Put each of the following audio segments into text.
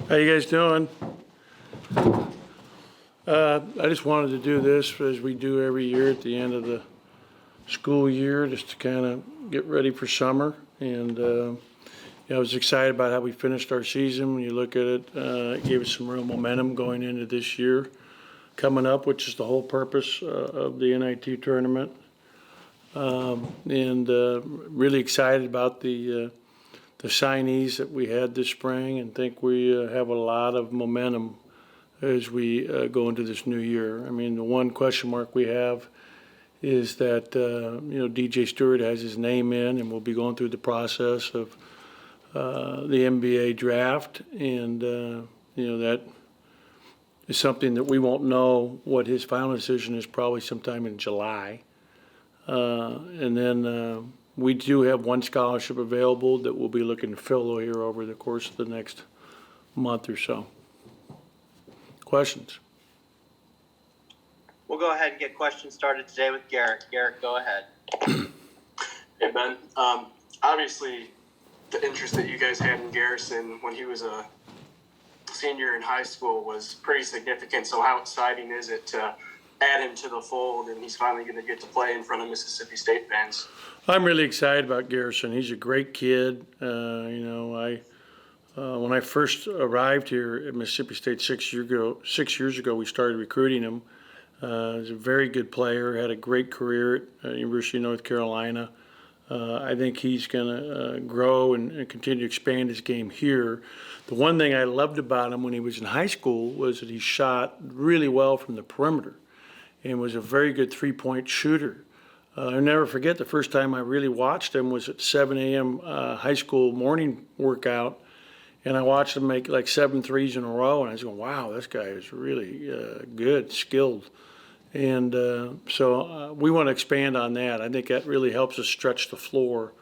How you guys doing? I just wanted to do this as we do every year at the end of the school year, just to kind of get ready for summer. And I was excited about how we finished our season. When you look at it, it gave us some real momentum going into this year coming up, which is the whole purpose of the NIT tournament. And really excited about the signees that we had this spring, and think we have a lot of momentum as we go into this new year. I mean, the one question mark we have is that DJ Stewart has his name in, and we'll be going through the process of the NBA draft, and that is something that we won't know what his final decision is, probably sometime in July. And then we do have one scholarship available that we'll be looking to fill here over the course of the next month or so. Questions? We'll go ahead and get questions started today with Garrett. Garrett, go ahead. Hey, Ben. Obviously, the interest that you guys had in Garrison when he was a senior in high school was pretty significant. So how exciting is it to add him to the fold, and he's finally going to get to play in front of Mississippi State fans? I'm really excited about Garrison. He's a great kid. When I first arrived here at Mississippi State 6 years ago, we started recruiting him. He's a very good player, had a great career at University of North Carolina. I think he's going to grow and continue to expand his game here. The one thing I loved about him when he was in high school was that he shot really well from the perimeter and was a very good three-point shooter. I'll never forget the first time I really watched him was at 7 a.m. High school morning workout, and I watched him make like 7 threes in a row, and I was going, wow, this guy is really good, skilled. And so we want to expand on that. I think that really helps us stretch the floor,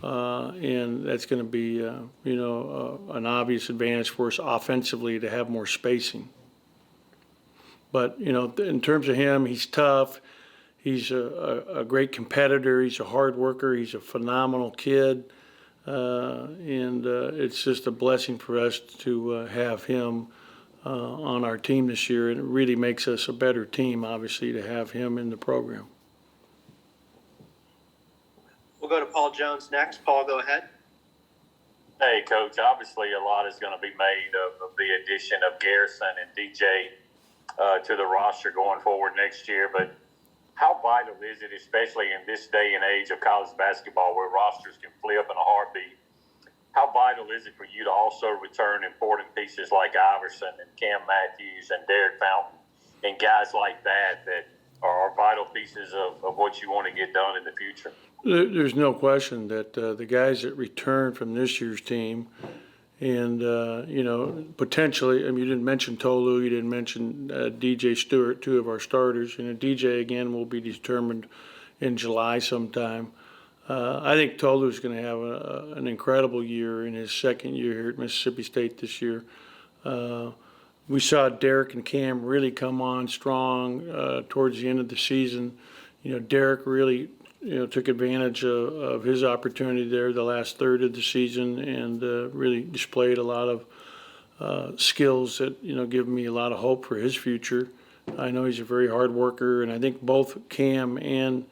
and that's going to be, an obvious advantage for us offensively to have more spacing. But, in terms of him, he's tough. He's a great competitor. He's a hard worker. He's a phenomenal kid. And it's just a blessing for us to have him on our team this year. And it really makes us a better team, obviously, to have him in the program. We'll go to Paul Jones next. Paul, go ahead. Hey, Coach. Obviously, a lot is going to be made of the addition of Garrison and DJ to the roster going forward next year. But how vital is it, especially in this day and age of college basketball where rosters can flip in a heartbeat? How vital is it for you to also return important pieces like Iverson and Cam Matthews and Derek Fountain and guys like that are vital pieces of what you want to get done in the future? There's no question that the guys that return from this year's team and, potentially, you didn't mention Tolu, you didn't mention DJ Stewart, two of our starters. DJ, again, will be determined in July sometime. I think Tolu's going to have an incredible year in his second year here at Mississippi State this year. We saw Derek and Cam really come on strong towards the end of the season. Derek really took advantage of his opportunity there the last third of the season, and really displayed a lot of skills that give me a lot of hope for his future. I know he's a very hard worker, and I think both Cam and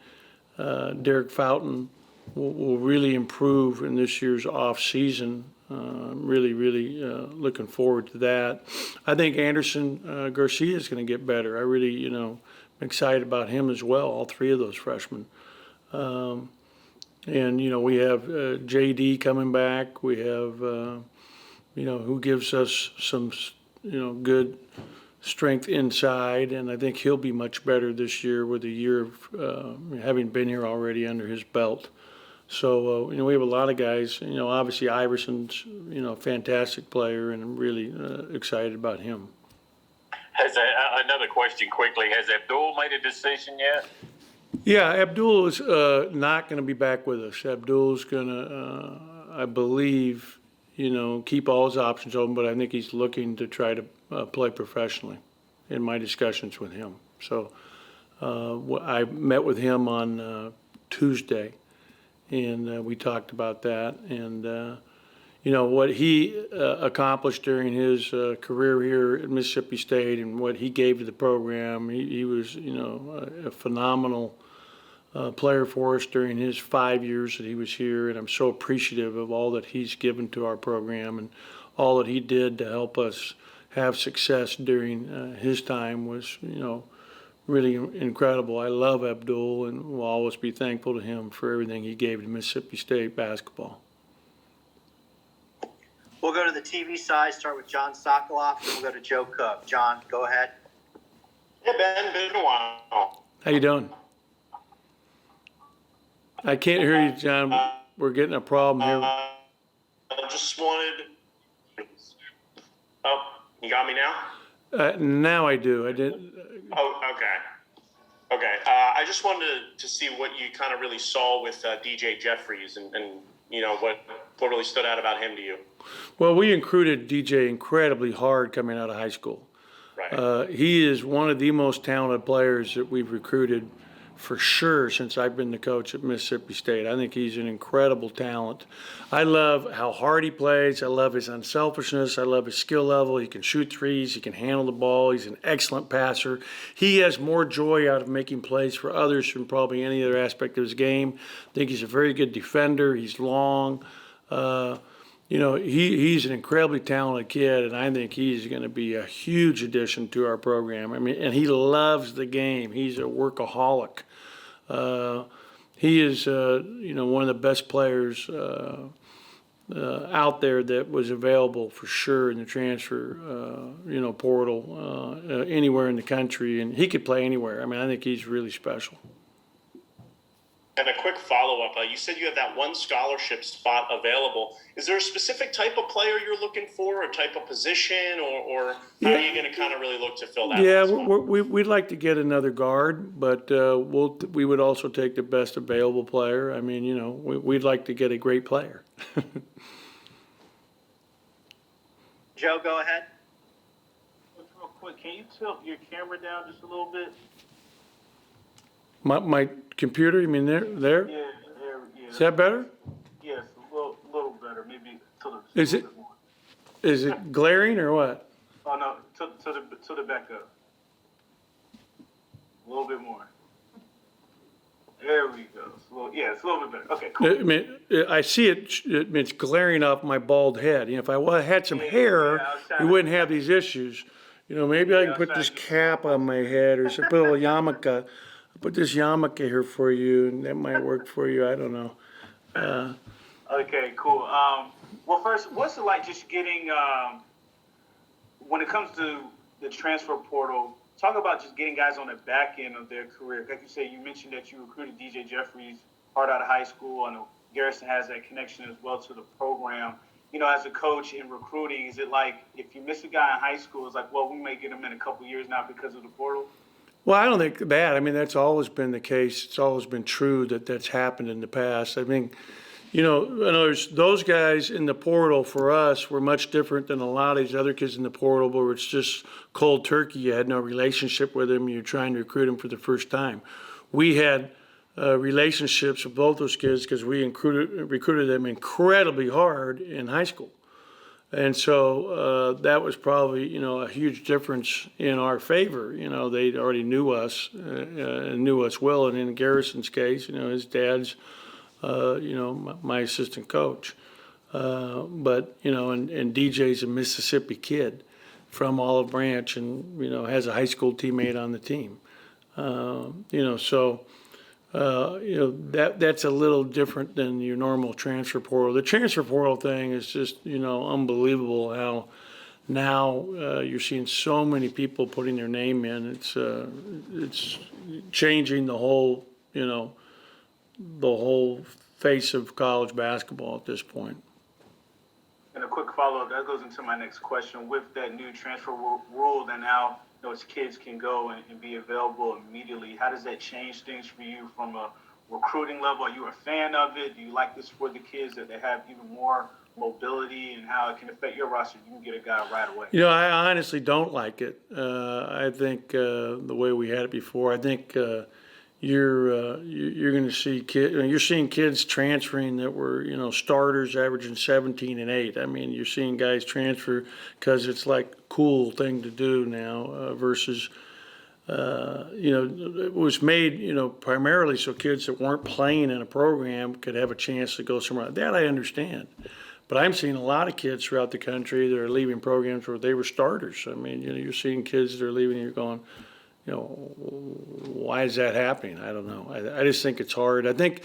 Derek Fountain will really improve in this year's off season. Really looking forward to that. I think Anderson Garcia is going to get better. I really am excited about him as well, all three of those freshmen. And we have JD coming back. We have who gives us some good strength inside, and I think he'll be much better this year with a year of having been here already under his belt. So we have a lot of guys. Obviously Iverson's a fantastic player, and I'm really excited about him. Another question quickly: has Abdul made a decision yet? Yeah, Abdul is not going to be back with us. Abdul's going to, I believe, keep all his options open, but I think he's looking to try to play professionally in my discussions with him. So I met with him on Tuesday, and we talked about that. And, what he accomplished during his career here at Mississippi State and what he gave to the program. He was, a phenomenal player for us during his 5 years that he was here, and I'm so appreciative of all that he's given to our program and all that he did to help us have success during his time was, really incredible. I love Abdul and will always be thankful to him for everything he gave to Mississippi State basketball. We'll go to the TV side, start with John Sokoloff, and we'll go to Joe Cook. John, go ahead. Hey, Ben, been a while. How you doing? I can't hear you, John. We're getting a problem here. I just wanted. Oh, you got me now? Now I do. I didn't. Oh, okay. Okay. I just wanted to see what you kind of really saw with DJ Jeffries and what really stood out about him to you. Well, we recruited DJ incredibly hard coming out of high school. Right. He is one of the most talented players that we've recruited for sure since I've been the coach at Mississippi State. I think he's an incredible talent. I love how hard he plays. I love his unselfishness. I love his skill level. He can shoot threes. He can handle the ball. He's an excellent passer. He has more joy out of making plays for others than probably any other aspect of his game. I think he's a very good defender. He's long. He's an incredibly talented kid, and I think he's going to be a huge addition to our program. I mean, and he loves the game. He's a workaholic. He is, one of the best players out there that was available for sure in the transfer, portal anywhere in the country, and he could play anywhere. I mean, I think he's really special. And a quick follow-up. You said you have that one scholarship spot available. Is there a specific type of player you're looking for, a type of position, or how are you going to kind of really look to fill that spot? We'd like to get another guard, but we would also take the best available player. I mean, we'd like to get a great player. Joe, go ahead. Real quick, can you tilt your camera down just a little bit? My computer, you mean there? Yeah, there, yeah. Is that better? Yes, a little better. Maybe to the. Is it? Bit more. Is it glaring or what? Oh no, to the back up. A little bit more. There we go. It's a little bit better. Okay, cool. I mean, I see it's glaring off my bald head. If I had some hair, we wouldn't have these issues. Maybe I can put this cap on my head or put a little yarmulke. Put this yarmulke here for you, and that might work for you. I don't know. Okay, cool. Well, first, what's it like just getting, when it comes to the transfer portal, talk about just getting guys on the back end of their career. Like you say, you mentioned that you recruited DJ Jeffries hard out of high school. I know Garrison has that connection as well to the program. As a coach in recruiting, is it like if you miss a guy in high school, it's like, well, we may get him in a couple years now because of the portal? Well, I don't think that. I mean, that's always been the case. It's always been true that's happened in the past. I mean, in other words, those guys in the portal for us were much different than a lot of these other kids in the portal where it's just cold turkey. You had no relationship with them. You're trying to recruit them for the first time. We had relationships with both those kids because we recruited them incredibly hard in high school. And so that was probably, a huge difference in our favor. They already knew us and knew us well. And in Garrison's case, his dad's, my assistant coach. But DJ's a Mississippi kid from Olive Branch and, has a high school teammate on the team. That's a little different than your normal transfer portal. The transfer portal thing is just, unbelievable how now you're seeing so many people putting their name in. It's changing the whole face of college basketball at this point. And a quick follow-up, that goes into my next question. With that new transfer rule that now those kids can go and be available immediately, how does that change things for you from a recruiting level? Are you a fan of it? Do you like this for the kids that they have even more mobility and how it can affect your roster? You can get a guy right away. I honestly don't like it. I think the way we had it before, I think you're going to see you're seeing kids transferring that were, starters averaging 17 and 8. I mean, you're seeing guys transfer because it's like a cool thing to do now versus, it was made, primarily so kids that weren't playing in a program could have a chance to go somewhere. That I understand. But I'm seeing a lot of kids throughout the country that are leaving programs where they were starters. I mean, you're seeing kids that are leaving and you're going, why is that happening? I don't know. I just think it's hard. I think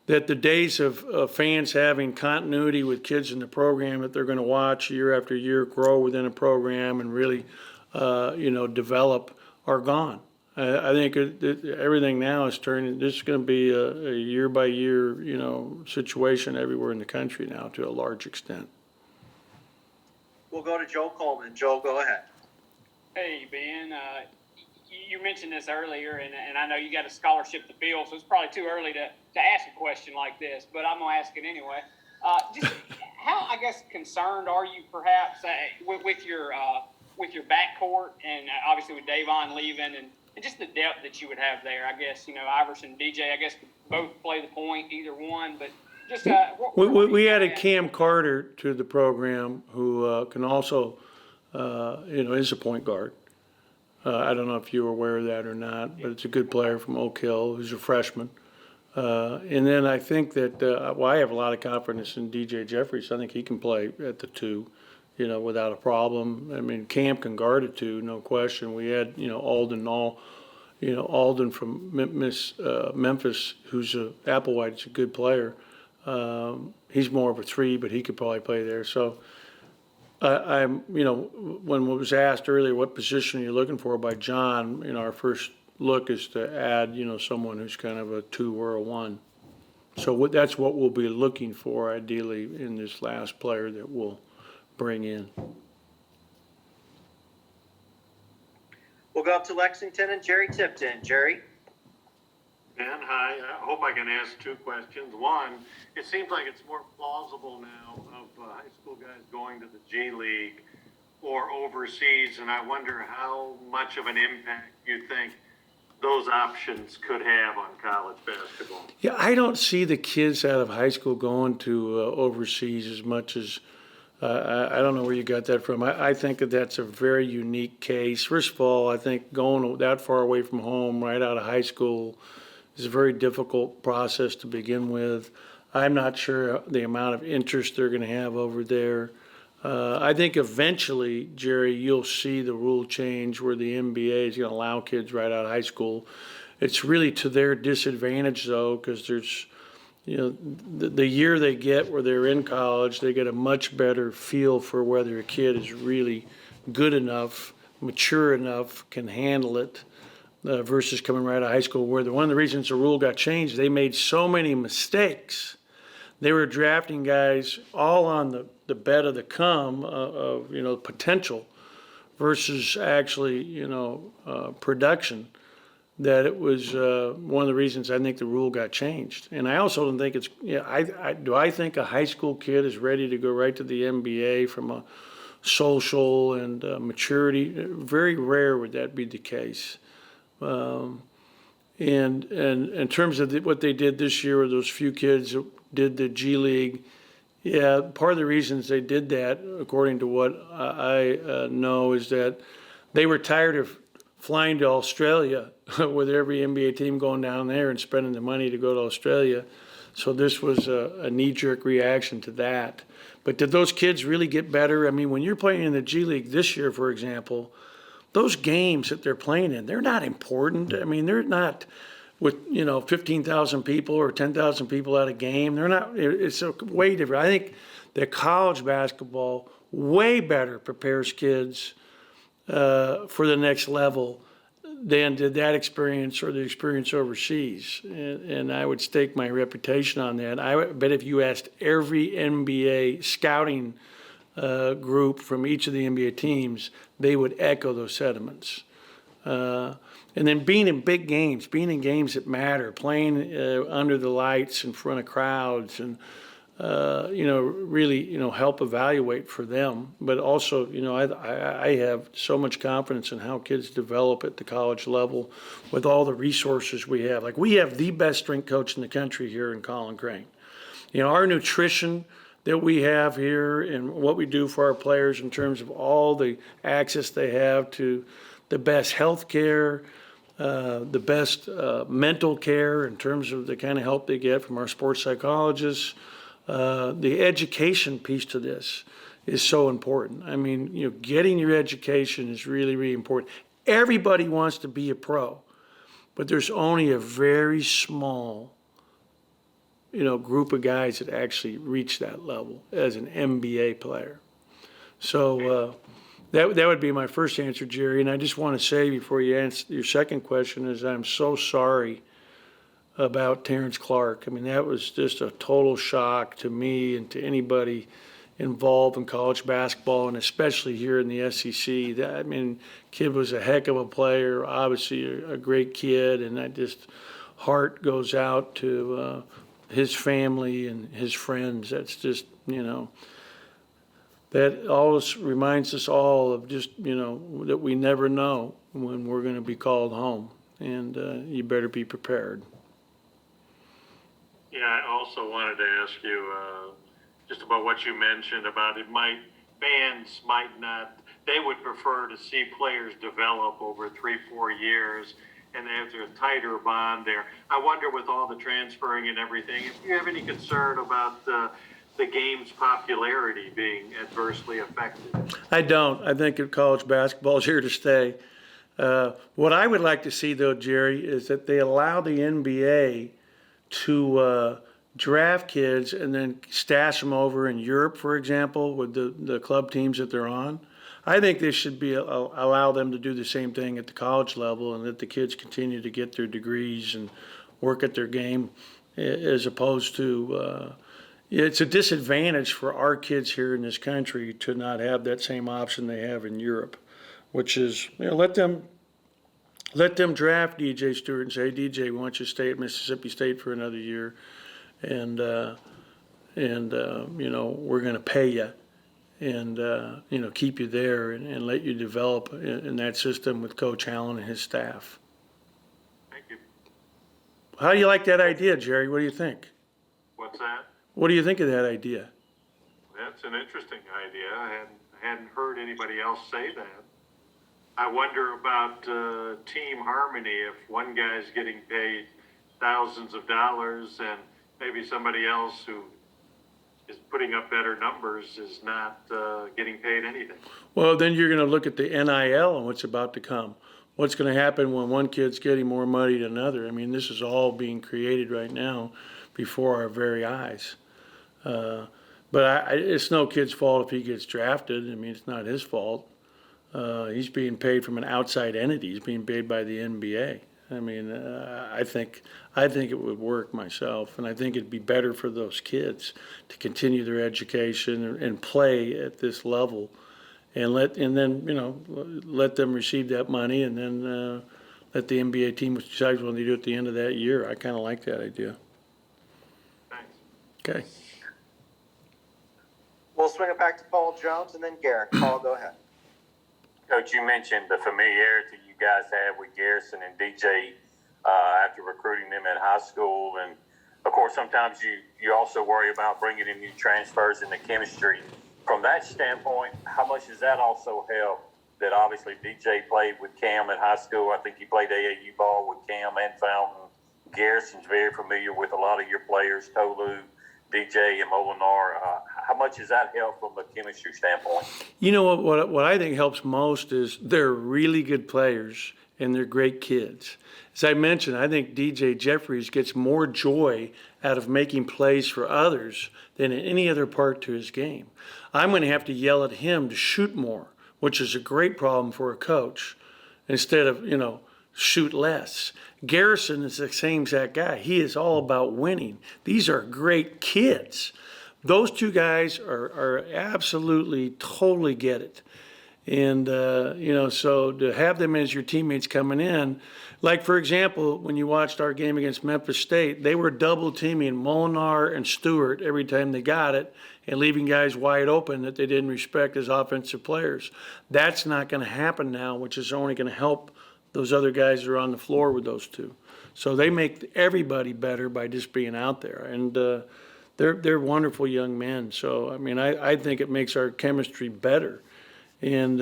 that the days of fans having continuity with kids in the program that they're going to watch year after year grow within a program and really, develop are gone. I think everything now is turning. This is going to be a year by year, situation everywhere in the country now to a large extent. We'll go to Joe Coleman. Joe, go ahead. Hey, Ben. You mentioned this earlier, and I know you got a scholarship to fill, so it's probably too early to ask a question like this, but I'm going to ask it anyway. Just how, I guess, concerned are you perhaps with your backcourt and obviously with Davon leaving and just the depth that you would have there? I guess, Iverson, DJ, I guess both play the point, either one, but just we added Cam Carter to the program, who can also, is a point guard. I don't know if you were aware of that or not, but it's a good player from Oak Hill who's a freshman. And then I think that, I have a lot of confidence in DJ Jeffries. I think he can play at the 2, without a problem. I mean, Cam can guard a 2, no question. We had, Alden from Memphis, who's Applewhite's a good player. He's more of a 3, but he could probably play there. So I'm, when it was asked earlier, what position are you looking for by John, our first look is to add, someone who's kind of a 2 or a 1. So that's what we'll be looking for ideally in this last player that we'll bring in. We'll go up to Lexington and Jerry Tipton. Jerry? Ben, hi. I hope I can ask 2 questions. One, it seems like it's more plausible now of high school guys going to the G League or overseas, and I wonder how much of an impact you think those options could have on college basketball. Yeah, I don't see the kids out of high school going to overseas as much as I don't know where you got that from. I think that's a very unique case. First of all, I think going that far away from home right out of high school is a very difficult process to begin with. I'm not sure the amount of interest they're going to have over there. I think eventually, Jerry, you'll see the rule change where the NBA is going to allow kids right out of high school. It's really to their disadvantage, though, because there's, the year they get where they're in college, they get a much better feel for whether a kid is really good enough, mature enough, can handle it, versus coming right out of high school, where one of the reasons the rule got changed, they made so many mistakes. They were drafting guys all on the bet of the come of potential versus actually production, that it was one of the reasons I think the rule got changed. And I also don't think it's I think a high school kid is ready to go right to the NBA from a social and maturity. Very rare would that be the case. And in terms of what they did this year with those few kids that did the G League, yeah, part of the reasons they did that, according to what I know, is that they were tired of flying to Australia with every NBA team going down there and spending the money to go to Australia. So this was a knee-jerk reaction to that. But did those kids really get better? I mean, when you're playing in the G League this year, for example, those games that they're playing in, they're not important. I mean, they're not with, 15,000 people or 10,000 people at a game. They're not, it's a way different. I think that college basketball way better prepares kids for the next level than did that experience or the experience overseas. And I would stake my reputation on that. I bet if you asked every NBA scouting group from each of the NBA teams, they would echo those sentiments. And then being in big games, being in games that matter, playing under the lights in front of crowds, and really, help evaluate for them. But also, I have so much confidence in how kids develop at the college level with all the resources we have. Like, we have the best strength coach in the country here in Colin Crane. Our nutrition that we have here and what we do for our players in terms of all the access they have to the best health care, the best mental care in terms of the kind of help they get from our sports psychologists. The education piece to this is so important. I mean, getting your education is really, really important. Everybody wants to be a pro, but there's only a very small group of guys that actually reach that level as an MBA player. So that would be my first answer, Jerry. And I just want to say before you answer your second question is I'm so sorry about Terrence Clark. I mean, that was just a total shock to me and to anybody involved in college basketball, and especially here in the SEC. Kid was a heck of a player, obviously a great kid, and that just heart goes out to his family and his friends. That's just, that always reminds us all of just, that we never know when we're going to be called home, and you better be prepared. Yeah, I also wanted to ask you just about what you mentioned about fans might not, they would prefer to see players develop over 3-4 years, and there's a tighter bond there. I wonder, with all the transferring and everything, if you have any concern about the game's popularity being adversely affected. I don't. I think that college basketball is here to stay. What I would like to see, though, Jerry, is that they allow the NBA to draft kids and then stash them over in Europe, for example, with the club teams that they're on. I think they should allow them to do the same thing at the college level, and that the kids continue to get their degrees and work at their game, as opposed to it's a disadvantage for our kids here in this country to not have that same option they have in Europe, which is let them draft DJ Stewart and say, hey, DJ, why don't you stay at Mississippi State for another year, and we're going to pay you. And, keep you there and let you develop in that system with Coach Howland and his staff. Thank you. How do you like that idea, Jerry? What do you think? What's that? What do you think of that idea? That's an interesting idea. I hadn't heard anybody else say that. I wonder about team harmony. If one guy's getting paid thousands of dollars and maybe somebody else who is putting up better numbers is not getting paid anything. Well, then you're going to look at the NIL and what's about to come. What's going to happen when one kid's getting more money than another? I mean, this is all being created right now before our very eyes. But it's no kid's fault if he gets drafted. I mean, it's not his fault. He's being paid from an outside entity. He's being paid by the NBA. I mean, I think it would work myself, and I think it'd be better for those kids to continue their education and play at this level, and then let them receive that money, and then let the NBA team decide what they do at the end of that year. I kind of like that idea. Thanks. Okay. We'll swing it back to Paul Jones and then Garrett. Paul, go ahead. Coach, you mentioned the familiarity you guys have with Garrison and DJ after recruiting them in high school. And, of course, sometimes you also worry about bringing in new transfers in the chemistry. From that standpoint, how much does that also help that obviously DJ played with Cam in high school? I think he played AAU ball with Cam and Fountain. Garrison's very familiar with a lot of your players, Tolu, DJ, and Molinar. How much does that help from a chemistry standpoint? You know what I think helps most is they're really good players and they're great kids. As I mentioned, I think DJ Jeffries gets more joy out of making plays for others than in any other part to his game. I'm going to have to yell at him to shoot more, which is a great problem for a coach, instead of, shoot less. Garrison is the same exact guy. He is all about winning. These are great kids. Those two guys are absolutely, totally get it. And, so to have them as your teammates coming in, like, for example, when you watched our game against Memphis State, they were double teaming Molinar and Stewart every time they got it and leaving guys wide open that they didn't respect as offensive players. That's not going to happen now, which is only going to help those other guys that are on the floor with those two. So they make everybody better by just being out there. And they're wonderful young men. So, I mean, I think it makes our chemistry better. And,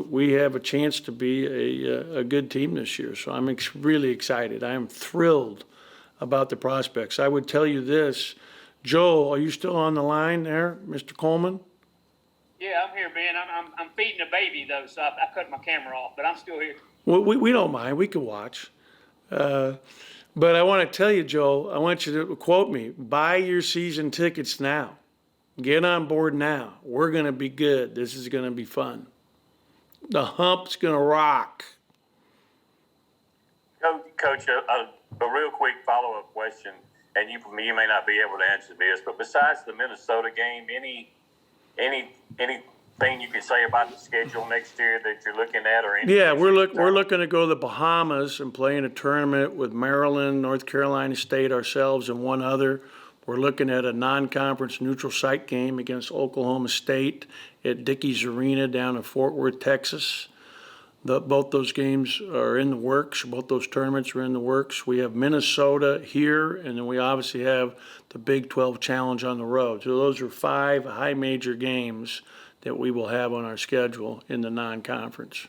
we have a chance to be a good team this year. So I'm really excited. I am thrilled about the prospects. I would tell you this. Joel, are you still on the line there, Mr. Coleman? Yeah, I'm here, Ben. I'm feeding a baby though, so I cut my camera off, but I'm still here. Well, we don't mind. We can watch. But I want to tell you, Joel, I want you to quote me. Buy your season tickets now. Get on board now. We're going to be good. This is going to be fun. The hump's going to rock. Coach, a real quick follow-up question, and you may not be able to answer this, but besides the Minnesota game, anything you can say about the schedule next year that you're looking at, or Yeah, we're looking to go to the Bahamas and play in a tournament with Maryland, North Carolina State, ourselves, and one other. We're looking at a non-conference neutral site game against Oklahoma State at Dickies Arena down in Fort Worth, Texas. Both those games are in the works. Both those tournaments are in the works. We have Minnesota here, and then we obviously have the Big 12 Challenge on the road. So those are 5 high major games that we will have on our schedule in the non-conference.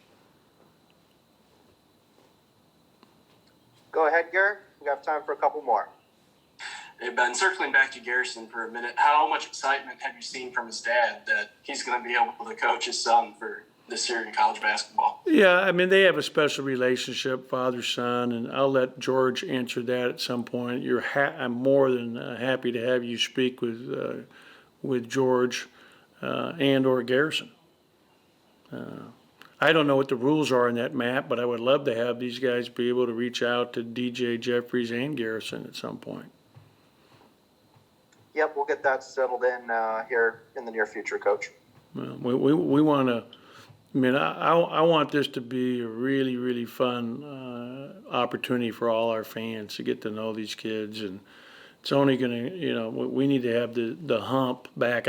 Go ahead, Garrett. We have time for a couple more. Hey, Ben, circling back to Garrison for a minute, how much excitement have you seen from his dad that he's going to be able to coach his son for this year in college basketball? Yeah, I mean, they have a special relationship, father-son, and I'll let George answer that at some point. I'm more than happy to have you speak with George and or Garrison. I don't know what the rules are in that, Matt, but I would love to have these guys be able to reach out to DJ Jeffries and Garrison at some point. Yep, we'll get that settled in here in the near future, Coach. Well, we want to. I mean, I want this to be a really, really fun opportunity for all our fans to get to know these kids, and it's only going to, we need to have the hump back.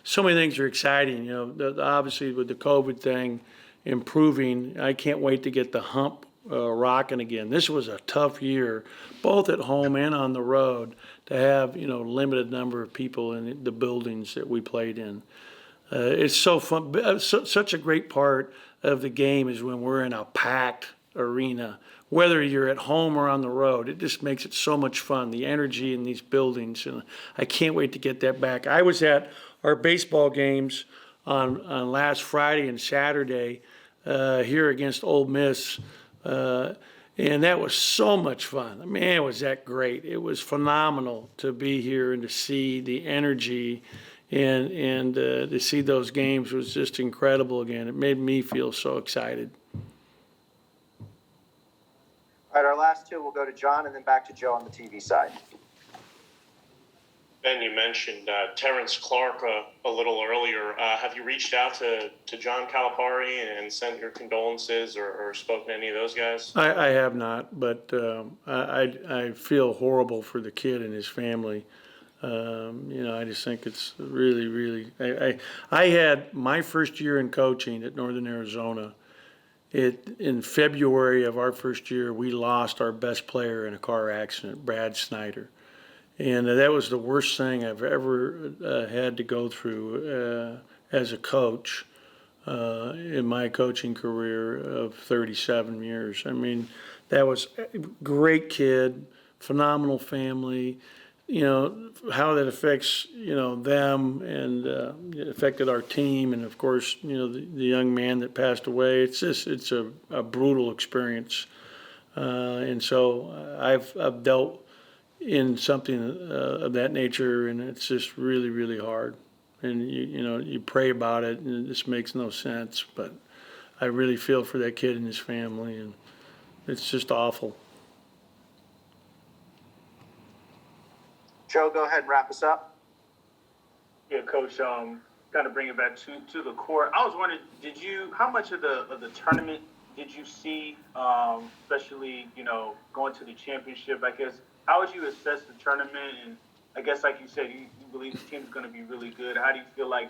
So many things are exciting. Obviously with the COVID thing improving, I can't wait to get the hump rocking again. This was a tough year, both at home and on the road, to have limited number of people in the buildings that we played in. It's so fun. Such a great part of the game is when we're in a packed arena, whether you're at home or on the road. It just makes it so much fun, the energy in these buildings, and I can't wait to get that back. I was at our baseball games on last Friday and Saturday here against Ole Miss, and that was so much fun. Man, was that great. It was phenomenal to be here and to see the energy and to see those games was just incredible again. It made me feel so excited. All right, our last two, we'll go to John and then back to Joe on the TV side. Ben, you mentioned Terrence Clark a little earlier. Have you reached out to John Calipari and sent your condolences or spoken to any of those guys? I have not, but I feel horrible for the kid and his family. I just think it's really, really. I had my first year in coaching at Northern Arizona. In February of our first year, we lost our best player in a car accident, Brad Snyder. And that was the worst thing I've ever had to go through as a coach in my coaching career of 37 years. I mean, that was a great kid, phenomenal family. How that affects, them and it affected our team. And of course, the young man that passed away, it's a brutal experience. And so I've dealt in something of that nature, and it's just really, really hard. And you pray about it, and it just makes no sense. But I really feel for that kid and his family, and it's just awful. Joe, go ahead and wrap us up. Yeah, Coach. kind of bring it back to the court. I was wondering, how much of the tournament did you see, especially, going to the championship? I guess, how would you assess the tournament? And I guess, like you said, you believe the team's going to be really good. How do you feel like,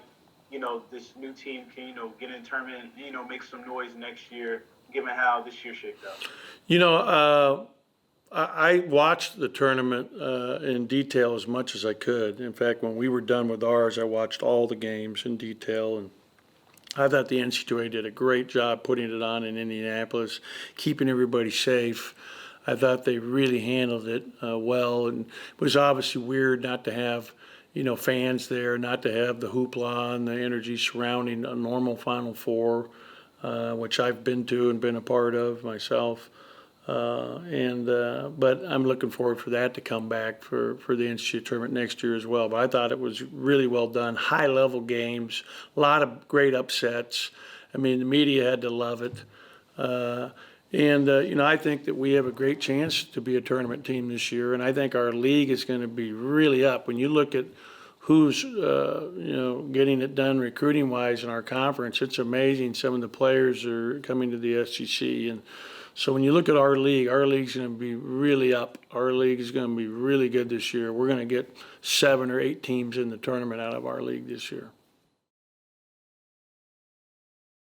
this new team can, get in the tournament and, make some noise next year, given how this year shaped out? I watched the tournament in detail as much as I could. In fact, when we were done with ours, I watched all the games in detail, and I thought the NCAA did a great job putting it on in Indianapolis, keeping everybody safe. I thought they really handled it well, and it was obviously weird not to have, fans there, not to have the hoopla and the energy surrounding a normal Final Four, which I've been to and been a part of myself. But I'm looking forward for that to come back for the NCAA tournament next year as well. But I thought it was really well done, high-level games, a lot of great upsets. I mean, the media had to love it. I think that we have a great chance to be a tournament team this year, and I think our league is going to be really up. When you look at who's, getting it done recruiting-wise in our conference, it's amazing. Some of the players are coming to the SEC, and so when you look at our league's going to be really up. Our league is going to be really good this year. We're going to get 7 or 8 teams in the tournament out of our league this year.